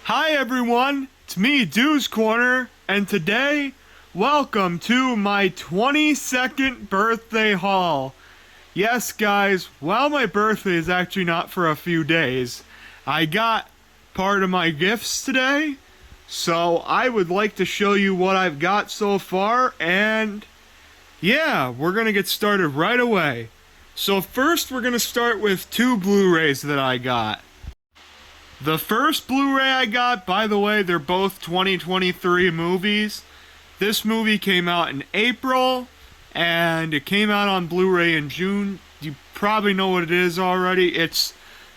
Hi everyone, it's me, Dew's Corner, and today, welcome to my 22nd birthday haul. Yes guys, while my birthday is actually not for a few days, I got part of my gifts today, so I would like to show you what I've got so far, and yeah, we're gonna get started right away. So first we're gonna start with two Blu-rays that I got. The first Blu-ray I got, by the way, they're both 2023 movies. This movie came out in April, and it came out on Blu-ray in June. You probably know what it is already. It's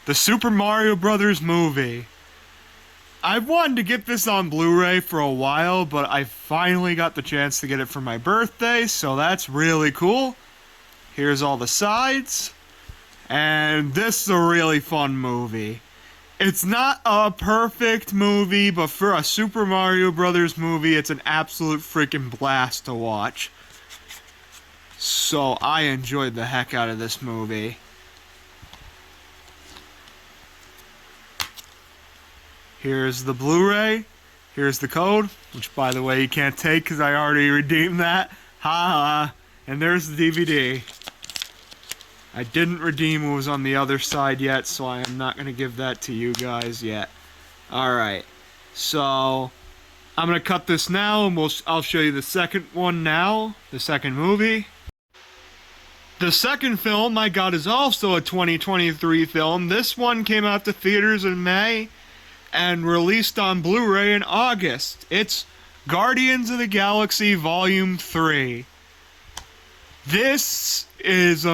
the Super Mario Brothers movie. I've wanted to get this on Blu-ray for a while, but I finally got the chance to get it for my birthday, so that's really cool. Here's all the sides, and this is a really fun movie. It's not a perfect movie, but for a Super Mario Brothers movie, it's an absolute freaking blast to watch. So I enjoyed the heck out of this movie. Here's the Blu-ray. Here's the code, which by the way you can't take because I already redeemed that. Ha ha. And there's the DVD. I didn't redeem what was on the other side yet, so I am not going to give that to you guys yet. Alright, so I'm going to cut this now, and I'll show you the second one now, the second movie. The second film I got is also a 2023 film. This one came out to theaters in May and released on Blu-ray in August. It's Guardians of the Galaxy Volume 3. This is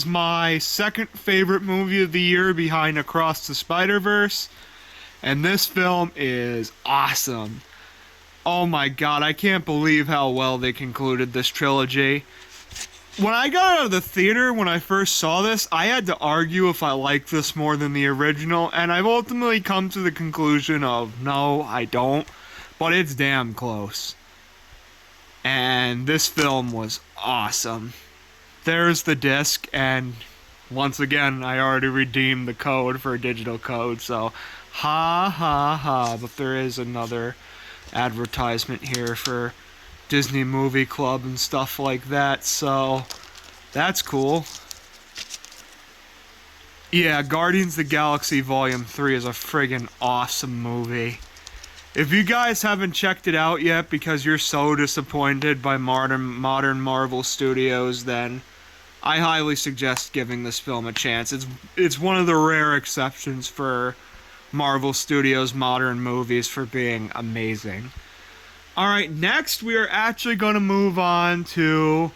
my second favorite movie of the year behind Across the Spider-Verse, and this film is awesome. Oh my god, I can't believe how well they concluded this trilogy. When I got out of the theater, when I first saw this, I had to argue if I liked this more than the original, and I've ultimately come to the conclusion of, no, I don't, but it's damn close. And this film was awesome. There's the disc, and once again, I already redeemed the code for a digital code, so ha ha ha. But there is another advertisement here for Disney Movie Club and stuff like that, so that's cool. Yeah, Guardians of the Galaxy Volume 3 is a friggin' awesome movie. If you guys haven't checked it out yet because you're so disappointed by modern Marvel Studios, then I highly suggest giving this film a chance. It's one of the rare exceptions for Marvel Studios modern movies for being amazing. Alright, next we are actually going to move on to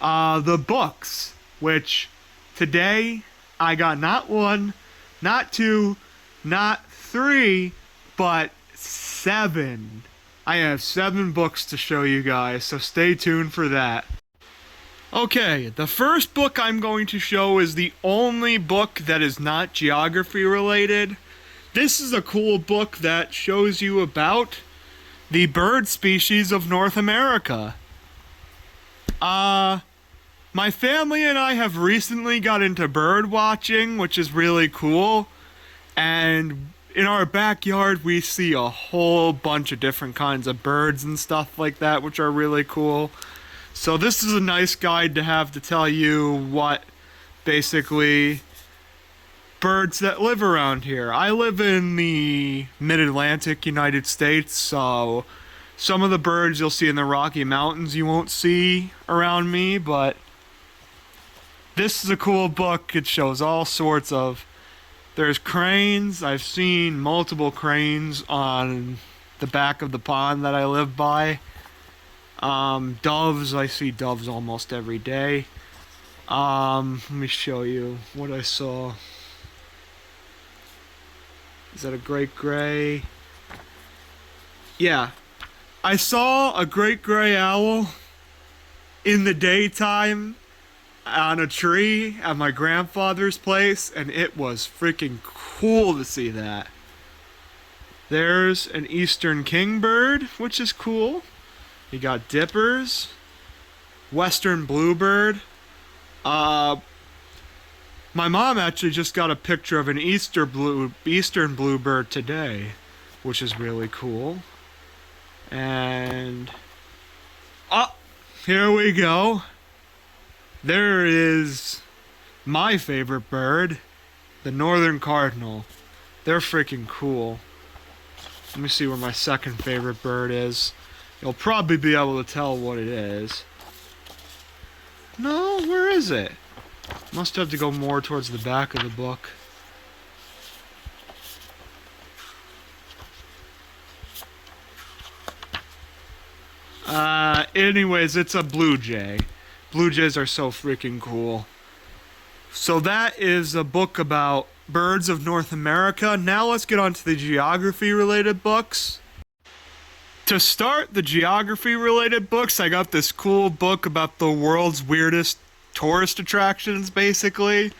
the books, which today I got not one, not two, not three, but 7. I have 7 books to show you guys, so stay tuned for that. Okay, the first book I'm going to show is the only book that is not geography related. This is a cool book that shows you about the bird species of North America. My family and I have recently got into bird watching, which is really cool, and in our backyard we see a whole bunch of different kinds of birds and stuff like that, which are really cool. So this is a nice guide to have to tell you what basically birds that live around here. I live in the mid-Atlantic United States, so some of the birds you'll see in the Rocky Mountains you won't see around me, but this is a cool book. It shows all sorts of... There's cranes. I've seen multiple cranes on the back of the pond that I live by. Doves. I see doves almost every day. Let me show you what I saw. Is that a great gray? Yeah. I saw a great gray owl in the daytime on a tree at my grandfather's place, and it was freaking cool to see that. There's an eastern kingbird, which is cool. You got dippers, western bluebird, My mom actually just got a picture of an eastern bluebird today, which is really cool. And oh, here we go. There is my favorite bird, the northern cardinal. They're freaking cool. Let me see where my second favorite bird is. You'll probably be able to tell what it is. No, where is it? Must have to go more towards the back of the book. Anyways, it's a blue jay. Blue jays are so freaking cool. So that is a book about birds of North America. Now let's get on to the geography related books. To start the geography related books, I got this cool book about the world's weirdest tourist attractions, basically.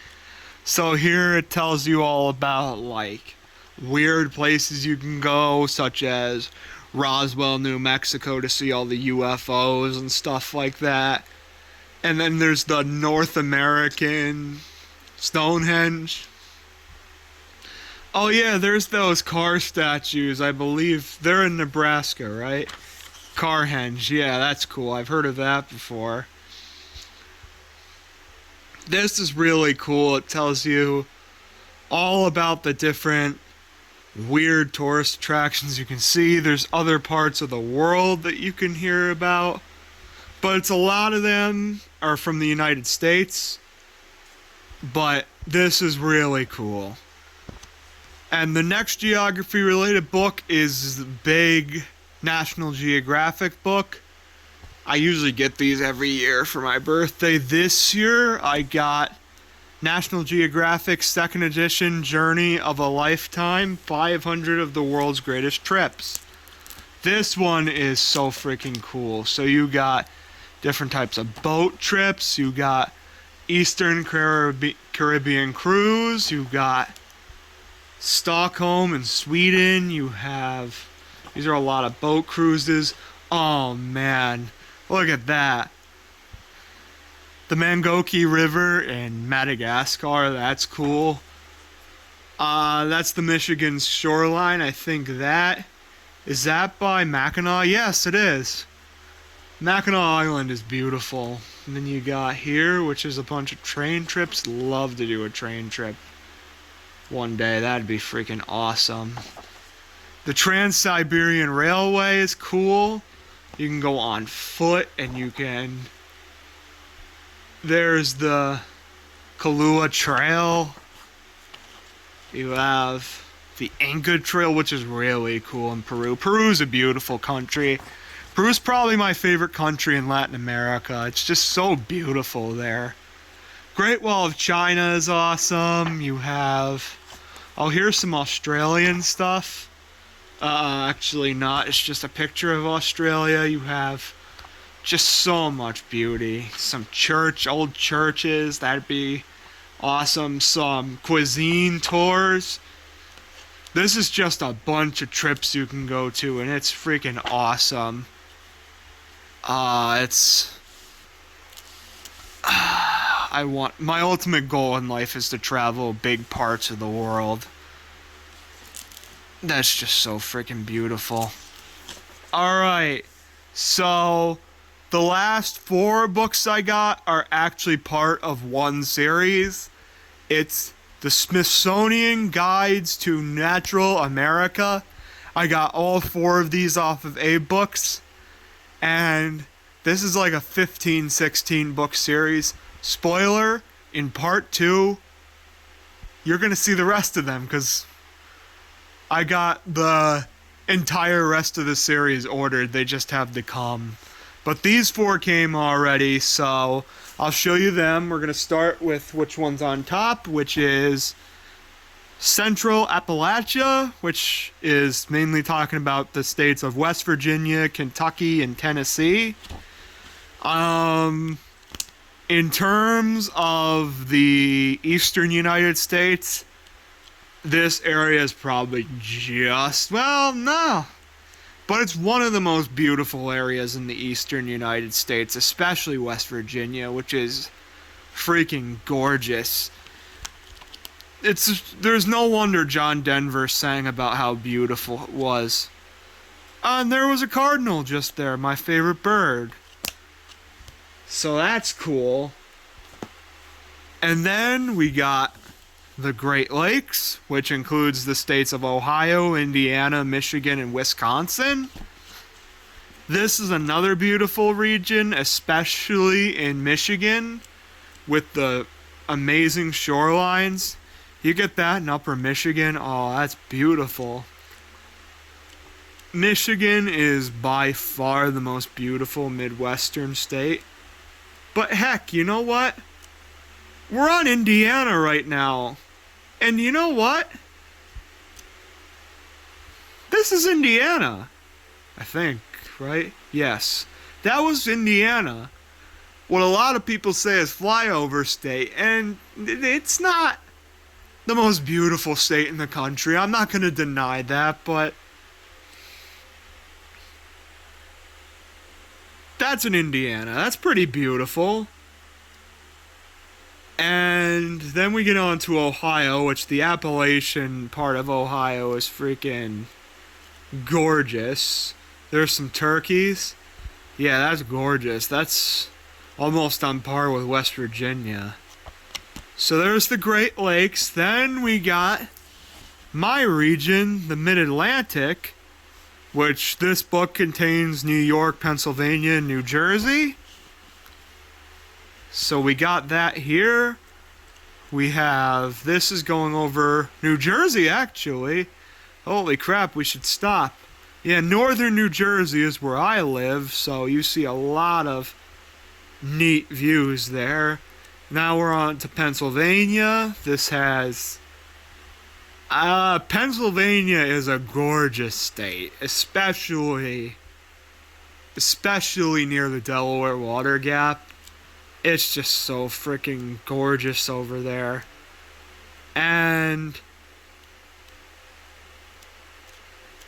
So here it tells you all about like weird places you can go, such as Roswell, New Mexico, to see all the UFOs and stuff like that. And then there's the North American Stonehenge. Oh yeah, there's those car statues. I believe they're in Nebraska, right? Carhenge. Yeah, that's cool. I've heard of that before. This is really cool. It tells you all about the different weird tourist attractions you can see. There's other parts of the world that you can hear about, but it's a lot of them are from the United States. But this is really cool. And the next geography related book is the big National Geographic book. I usually get these every year for my birthday. This year I got National Geographic second edition, Journey of a Lifetime, 500 of the world's greatest trips. This one is so freaking cool. So you got different types of boat trips. You got Eastern Caribbean cruise. You got Stockholm and Sweden. You have, these are a lot of boat cruises. Oh man, look at that. The Mangoki River in Madagascar, that's cool. That's the Michigan shoreline. I think that is that by Mackinac? Yes, it is. Mackinac Island is beautiful. And then you got here, which is a bunch of train trips. Love to do a train trip one day. That'd be freaking awesome. The Trans-Siberian Railway is cool. You can go on foot and you can... There's the Kahlua Trail. You have the Inca Trail, which is really cool in Peru. Peru's a beautiful country. Peru's probably my favorite country in Latin America. It's just so beautiful there. Great Wall of China is awesome. You have... Oh, here's some Australian stuff. Actually not. It's just a picture of Australia. You have just so much beauty. Some old churches. That'd be awesome. Some cuisine tours. This is just a bunch of trips you can go to, and it's freaking awesome. My ultimate goal in life is to travel big parts of the world. That's just so freaking beautiful. Alright, so the last 4 books I got are actually part of one series. It's the Smithsonian Guides to Natural America. I got all 4 of these off of AbeBooks. And this is like a 15-16 book series. Spoiler, in part 2, you're going to see the rest of them because I got the entire rest of the series ordered. They just have to come. But these 4 came already, so I'll show you them. We're going to start with which one's on top, which is Central Appalachia, which is mainly talking about the states of West Virginia, Kentucky, and Tennessee. In terms of the eastern United States, this area is probably just, well, no. But it's one of the most beautiful areas in the eastern United States, especially West Virginia, which is freaking gorgeous. There's no wonder John Denver sang about how beautiful it was. And there was a cardinal just there, my favorite bird. So that's cool. And then we got the Great Lakes, which includes the states of Ohio, Indiana, Michigan, and Wisconsin. This is another beautiful region, especially in Michigan, with the amazing shorelines. You get that in upper Michigan, oh, that's beautiful. Michigan is by far the most beautiful Midwestern state. But heck, you know what? We're on Indiana right now. And you know what? This is Indiana. I think, right? Yes. That was Indiana. What a lot of people say is flyover state. And it's not the most beautiful state in the country. I'm not going to deny that, but that's in Indiana. That's pretty beautiful. And then we get on to Ohio, which the Appalachian part of Ohio is freaking gorgeous. There's some turkeys. Yeah, that's gorgeous. That's almost on par with West Virginia. So there's the Great Lakes. Then we got my region, the Mid-Atlantic, which this book contains New York, Pennsylvania, and New Jersey. So we got that here. We have, this is going over New Jersey, actually. Holy crap, we should stop. Yeah, northern New Jersey is where I live, so you see a lot of neat views there. Now we're on to Pennsylvania. This has... Pennsylvania is a gorgeous state, especially near the Delaware Water Gap. It's just so freaking gorgeous over there. And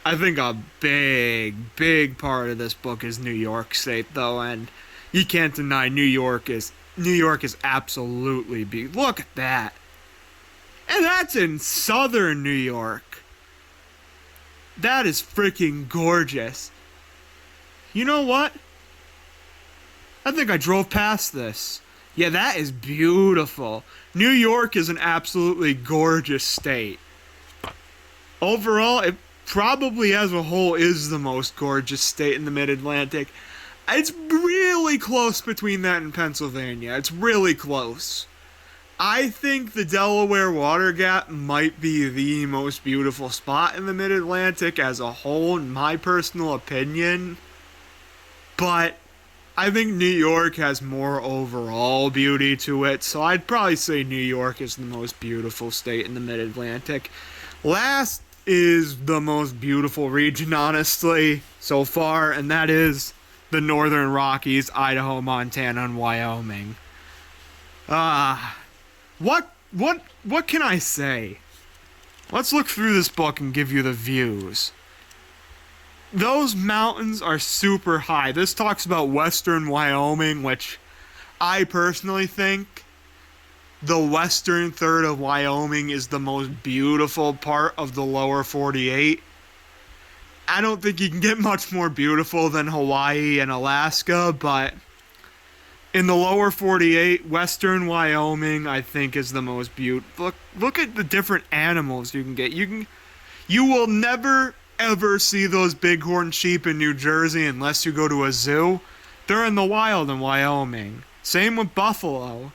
I think a big part of this book is New York State, though, and you can't deny New York is absolutely beautiful. Look at that. And that's in southern New York. That is freaking gorgeous. You know what? I think I drove past this. Yeah, that is beautiful. New York is an absolutely gorgeous state. Overall, it probably as a whole is the most gorgeous state in the Mid-Atlantic. It's really close between that and Pennsylvania. It's really close. I think the Delaware Water Gap might be the most beautiful spot in the Mid-Atlantic as a whole, in my personal opinion. But I think New York has more overall beauty to it, so I'd probably say New York is the most beautiful state in the Mid-Atlantic. Last is the most beautiful region, honestly, so far, and that is the Northern Rockies, Idaho, Montana, and Wyoming. What can I say? Let's look through this book and give you the views. Those mountains are super high. This talks about western Wyoming, which I personally think the western third of Wyoming is the most beautiful part of the lower 48. I don't think you can get much more beautiful than Hawaii and Alaska, but in the lower 48, western Wyoming, I think, is the most beautiful. Look at the different animals you can get. You will never ever see those bighorn sheep in New Jersey unless you go to a zoo. They're in the wild in Wyoming. Same with buffalo.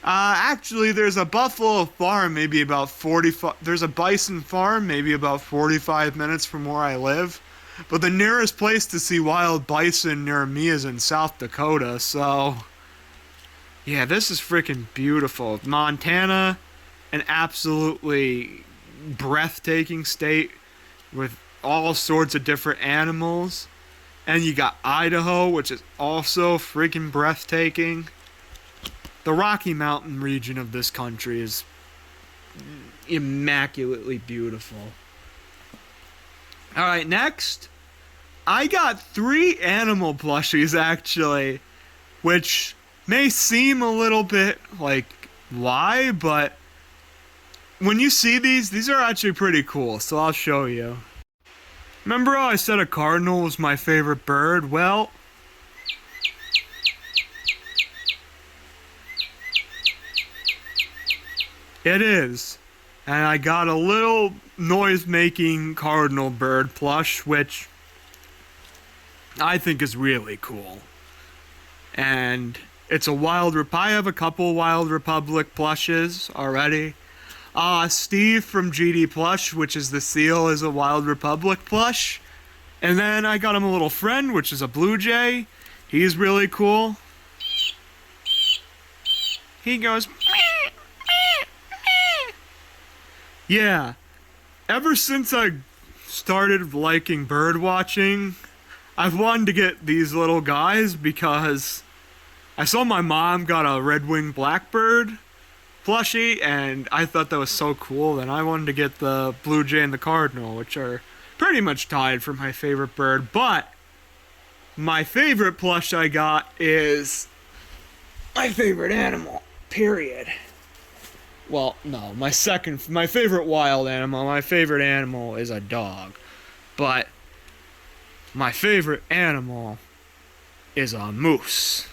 Actually, there's a buffalo farm maybe about 45... There's a bison farm maybe about 45 minutes from where I live. But the nearest place to see wild bison near me is in South Dakota, so... Yeah, this is freaking beautiful. Montana, an absolutely breathtaking state with all sorts of different animals. And you got Idaho, which is also freaking breathtaking. The Rocky Mountain region of this country is immaculately beautiful. Alright, next. I got 3 animal plushies, actually. Which may seem a little bit like, why? But when you see these are actually pretty cool, so I'll show you. Remember how I said a cardinal was my favorite bird? Well, it is. And I got a little noise-making cardinal bird plush, which I think is really cool. And it's a I have a couple Wild Republic plushes already. Steve from GD Plush, which is the seal, is a Wild Republic plush. And then I got him a little friend, which is a Blue Jay. He's really cool. He goes, meh, meh, meh. Yeah. Ever since I started liking bird watching, I've wanted to get these little guys because I saw my mom got a red-winged blackbird plushie, and I thought that was so cool, and I wanted to get the Blue Jay and the Cardinal, which are pretty much tied for my favorite bird. But my favorite plush I got is my favorite animal, period. Well, no, my favorite wild animal, my favorite animal is a dog. But my favorite animal is a moose.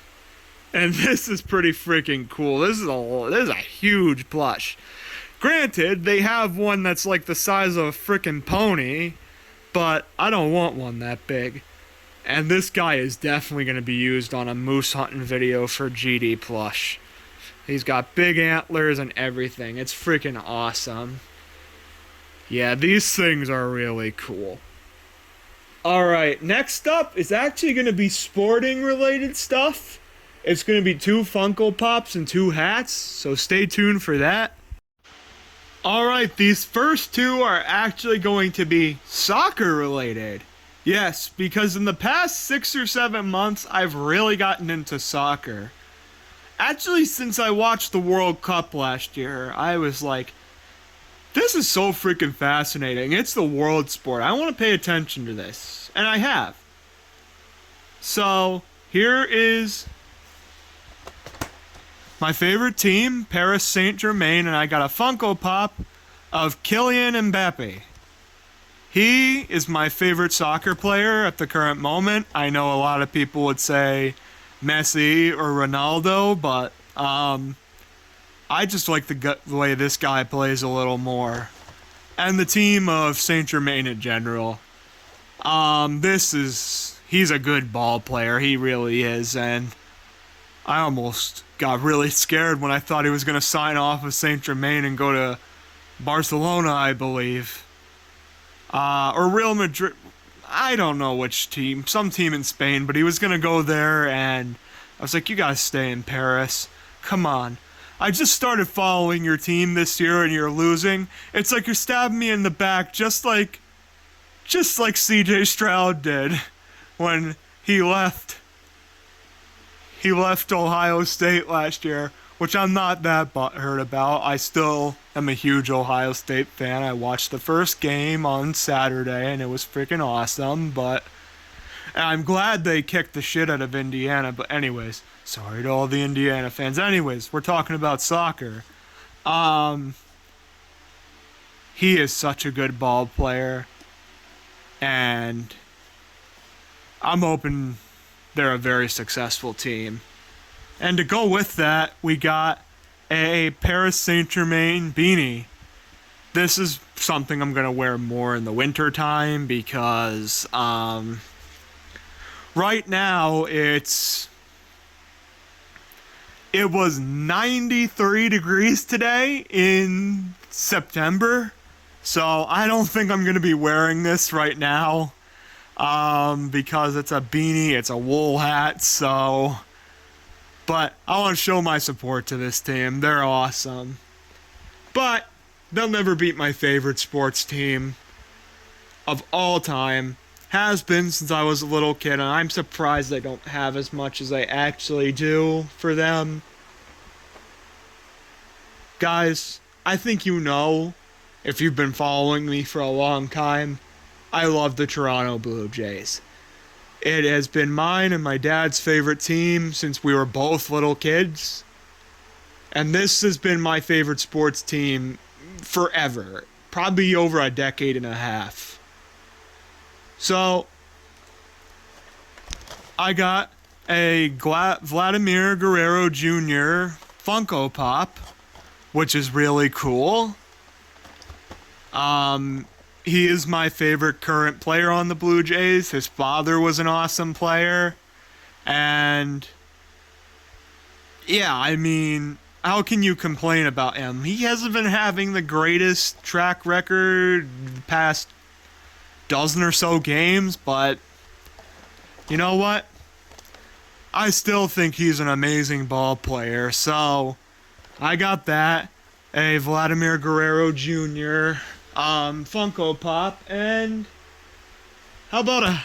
And this is pretty freaking cool. This is a huge plush. Granted, they have one that's like the size of a freaking pony, but I don't want one that big. And this guy is definitely going to be used on a moose hunting video for GD Plush. He's got big antlers and everything. It's freaking awesome. Yeah, these things are really cool. Alright, next up is actually going to be sporting related stuff. It's going to be 2 Funko Pops and 2 hats, so stay tuned for that. Alright, these first 2 are actually going to be soccer related. Yes, because in the past 6 or 7 months, I've really gotten into soccer. Actually, since I watched the World Cup last year, I was like, this is so freaking fascinating. It's the world sport. I want to pay attention to this. And I have. So, here is my favorite team, Paris Saint-Germain, and I got a Funko Pop of Kylian Mbappe. He is my favorite soccer player at the current moment. I know a lot of people would say Messi or Ronaldo, but I just like the way this guy plays a little more. And the team of Saint-Germain in general. He's a good ball player, he really is, and I almost got really scared when I thought he was going to sign off with Saint-Germain and go to Barcelona, I believe. Or Real Madrid. I don't know which team. Some team in Spain, but he was going to go there, and I was like, you got to stay in Paris. Come on. I just started following your team this year, and you're losing. It's like you're stabbing me in the back, just like CJ Stroud did when he left. He left Ohio State last year, which I'm not that butthurt about. I still am a huge Ohio State fan. I watched the first game on Saturday, and it was freaking awesome, but I'm glad they kicked the shit out of Indiana. But anyways, sorry to all the Indiana fans. Anyways, we're talking about soccer. He is such a good ball player, and I'm hoping they're a very successful team. And to go with that, we got a Paris Saint-Germain beanie. This is something I'm going to wear more in the winter time because right now it was 93 degrees today in September. So I don't think I'm going to be wearing this right now. Because it's a beanie, it's a wool hat, so. But I want to show my support to this team. They're awesome. But they'll never beat my favorite sports team of all time. Has been since I was a little kid, and I'm surprised they don't have as much as I actually do for them. Guys, I think you know, if you've been following me for a long time, I love the Toronto Blue Jays. It has been mine and my dad's favorite team since we were both little kids. And this has been my favorite sports team forever, probably over a decade and a half. So I got a Vladimir Guerrero Jr. Funko Pop, which is really cool. He is my favorite current player on the Blue Jays. His father was an awesome player. And yeah, I mean, how can you complain about him? He hasn't been having the greatest track record past dozen or so games, but you know what? I still think he's an amazing ball player. So I got that, a Vladimir Guerrero Jr. Funko Pop, and how about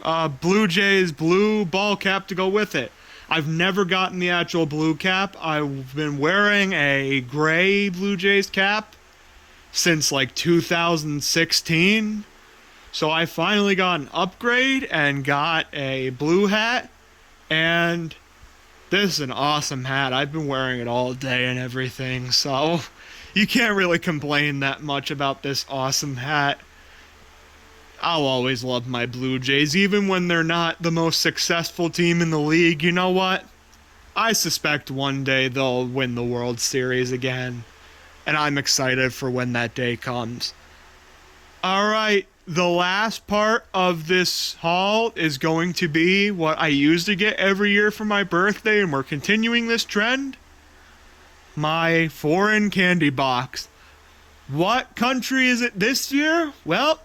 a Blue Jays blue ball cap to go with it? I've never gotten the actual blue cap. I've been wearing a gray Blue Jays cap since like 2016. So I finally got an upgrade and got a blue hat. And this is an awesome hat. I've been wearing it all day and everything. So you can't really complain that much about this awesome hat. I'll always love my Blue Jays, even when they're not the most successful team in the league. You know what? I suspect one day they'll win the World Series again, and I'm excited for when that day comes. Alright, the last part of this haul is going to be what I used to get every year for my birthday, and we're continuing this trend. My foreign candy box. What country is it this year? Well,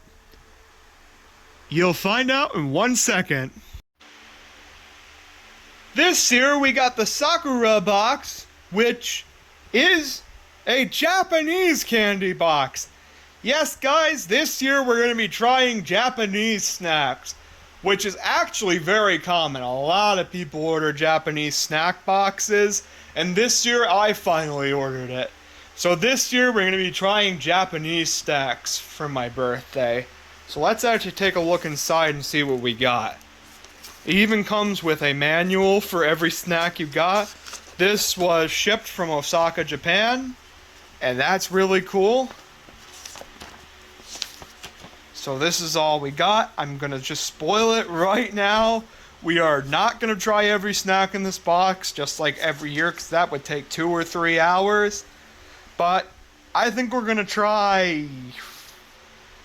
you'll find out in 1 second. This year we got the Sakura box, which is a Japanese candy box. Yes, guys, this year we're going to be trying Japanese snacks, which is actually very common. A lot of people order Japanese snack boxes, and this year I finally ordered it. So this year we're going to be trying Japanese snacks for my birthday. So let's actually take a look inside and see what we got. It even comes with a manual for every snack you got. This was shipped from Osaka, Japan, and that's really cool. So this is all we got. I'm going to just spoil it right now. We are not going to try every snack in this box, just like every year, because that would take 2 or 3 hours. But I think we're going to try...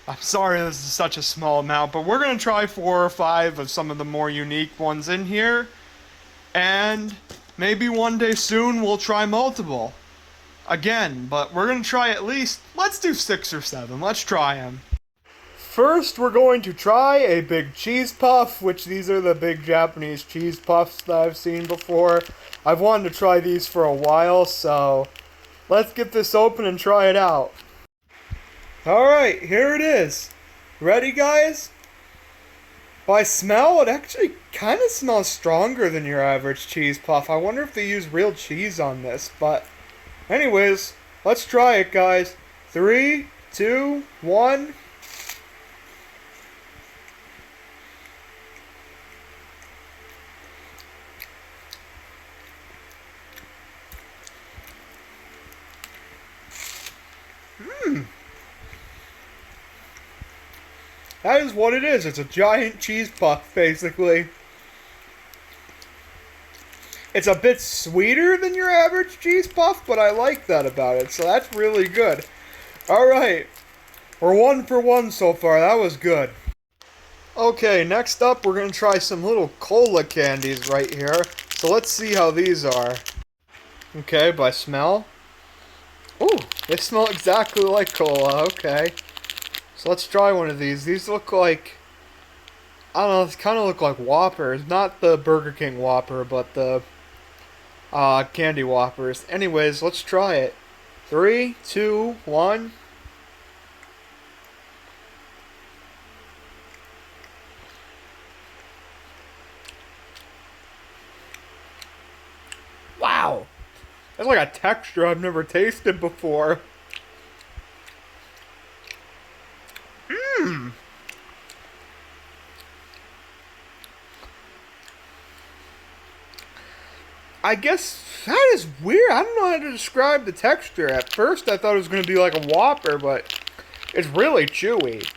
I'm sorry this is such a small amount, but we're going to try 4 or 5 of some of the more unique ones in here. And maybe one day soon we'll try multiple. Again, but we're going to try at least, let's do 6 or 7. Let's try them. First, we're going to try a big cheese puff, which these are the big Japanese cheese puffs that I've seen before. I've wanted to try these for a while, so let's get this open and try it out. Alright, here it is. Ready, guys? By smell, it actually kind of smells stronger than your average cheese puff. I wonder if they use real cheese on this, but anyways, let's try it, guys. 3, 2, 1... That is what it is. It's a giant cheese puff, basically. It's a bit sweeter than your average cheese puff, but I like that about it, so that's really good. Alright, we're 1 for 1 so far. That was good. Okay, next up, we're going to try some little cola candies right here. So let's see how these are. Okay, by smell. Ooh, they smell exactly like cola. Okay. So let's try one of these. These look like, I don't know, they kind of look like Whoppers. Not the Burger King Whopper, but the candy Whoppers. Anyways, let's try it. 3, 2, 1. Wow! That's like a texture I've never tasted before. I guess That is weird. I don't know how to describe the texture. At first, I thought it was going to be like a Whopper, but it's really chewy.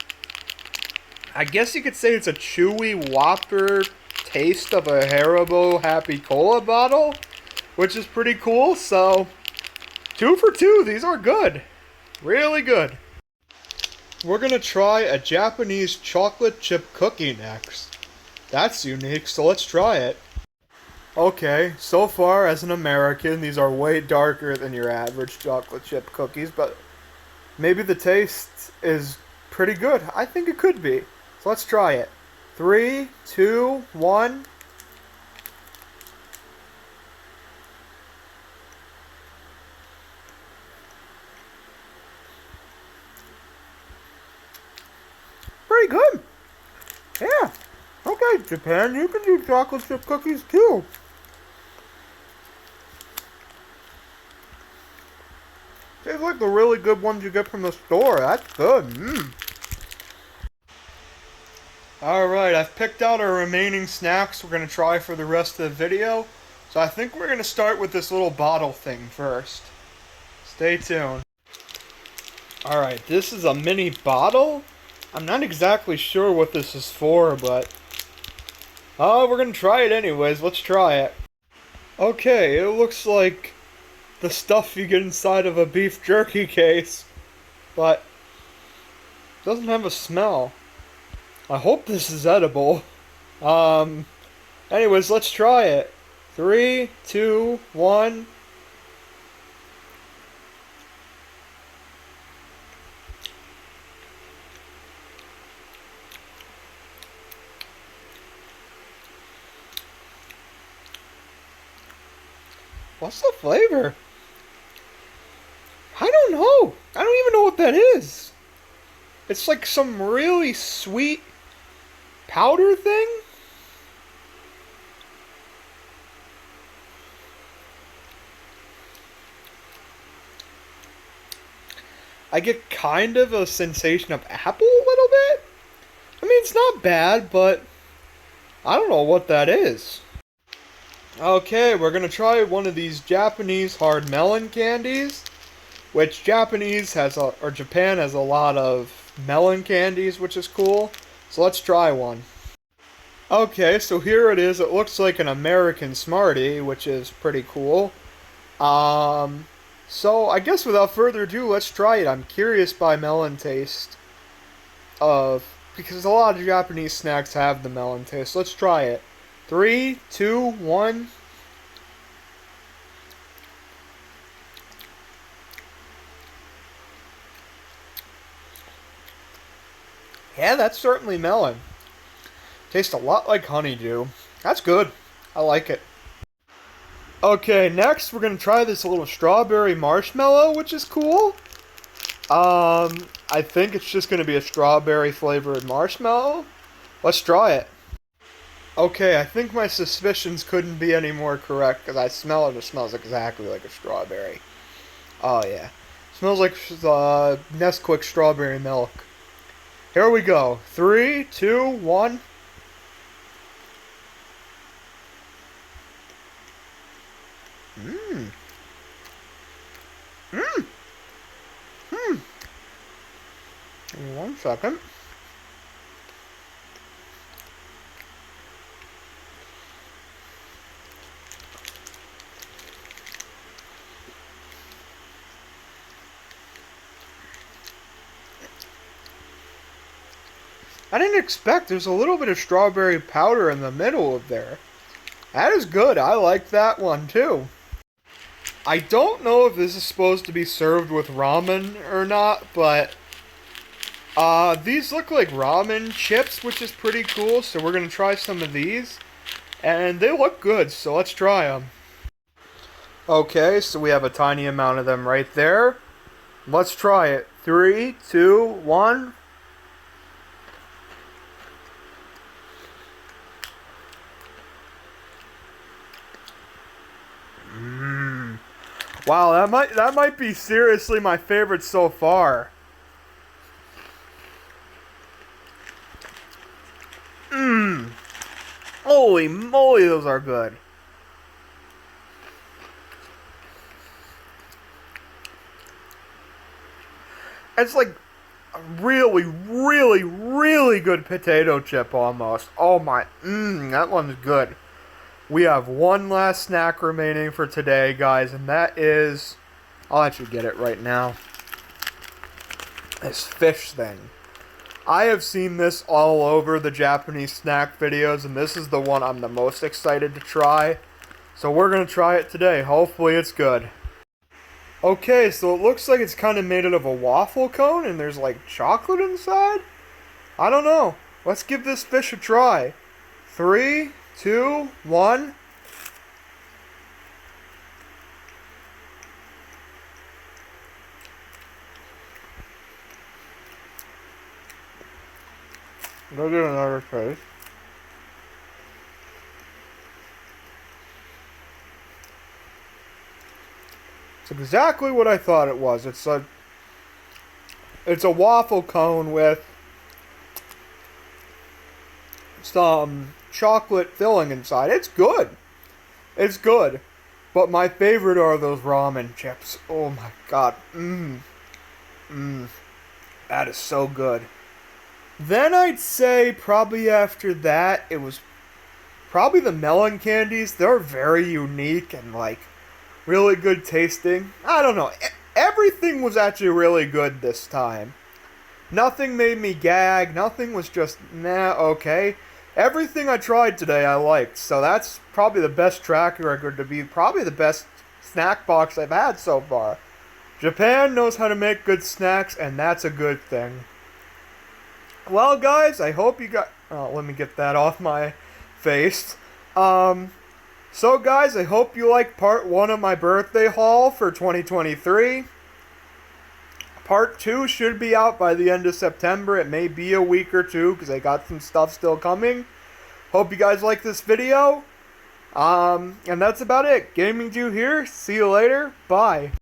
I guess you could say it's a chewy Whopper taste of a Haribo Happy Cola bottle, which is pretty cool. So, 2 for 2. These are good. Really good. We're going to try a Japanese chocolate chip cookie next. That's unique, so let's try it. Okay, so far as an American, these are way darker than your average chocolate chip cookies, but maybe the taste is pretty good. I think it could be. So let's try it. 3, 2, 1. Pretty good. Yeah. Okay, Japan, you can do chocolate chip cookies too. Tastes like the really good ones you get from the store. That's good. Alright, I've picked out our remaining snacks we're going to try for the rest of the video. So I think we're going to start with this little bottle thing first. Stay tuned. Alright, this is a mini bottle. I'm not exactly sure what this is for, but we're going to try it anyways. Let's try it. Okay, it looks like the stuff you get inside of a beef jerky case, but it doesn't have a smell. I hope this is edible. Anyways, let's try it. 3, 2, 1. What's the flavor? I don't know. I don't even know what that is. It's like some really sweet powder thing. I get kind of a sensation of apple a little bit. I mean, it's not bad, but I don't know what that is. Okay, we're gonna try one of these Japanese hard melon candies, which Japan has a lot of melon candies, which is cool. So let's try one. Okay, so here it is. It looks like an American Smartie, which is pretty cool. So I guess without further ado, let's try it. I'm curious by melon taste because a lot of Japanese snacks have the melon taste. Let's try it. 3, 2, 1. Yeah, that's certainly melon. Tastes a lot like honeydew. That's good. I like it. Okay, next we're gonna try this little strawberry marshmallow, which is cool. I think it's just gonna be a strawberry flavored marshmallow. Let's try it. Okay, I think my suspicions couldn't be any more correct because I smell it. It smells exactly like a strawberry. Oh yeah, smells like Nesquik strawberry milk. Here we go. 3, 2, 1. Mmm. Mmm. Hmm. Give me 1 second. I didn't expect there's a little bit of strawberry powder in the middle of there. That is good. I like that one too. I don't know if this is supposed to be served with ramen or not, but these look like ramen chips, which is pretty cool. So we're going to try some of these. And they look good, so let's try them. Okay, so we have a tiny amount of them right there. Let's try it. 3, 2, 1. Wow, that might be seriously my favorite so far. Holy moly, those are good. It's like a really, really, really good potato chip almost. Oh my, that one's good. We have one last snack remaining for today, guys, and that is, I'll actually get it right now, this fish thing. I have seen this all over the Japanese snack videos, and this is the one I'm the most excited to try. So we're going to try it today. Hopefully it's good. Okay, so it looks like it's kind of made out of a waffle cone, and there's like chocolate inside? I don't know. Let's give this fish a try. 3, 2, 1. Go get another taste. It's exactly what I thought it was. It's a waffle cone with some chocolate filling inside. It's good. It's good. But my favorite are those ramen chips. Oh my god. That is so good. Then I'd say probably after that, it was probably the melon candies. They're very unique and like really good tasting. I don't know. Everything was actually really good this time. Nothing made me gag. Nothing was just, nah, okay. Everything I tried today I liked. So that's probably the best track record to be probably the best snack box I've had so far. Japan knows how to make good snacks, and that's a good thing. Well, guys, I hope you got... Oh, let me get that off my face. So, guys, I hope you liked part 1 of my birthday haul for 2023. Part 2 should be out by the end of September. It may be a week or two because I got some stuff still coming. Hope you guys like this video. And that's about it. Gaming Jew here. See you later. Bye.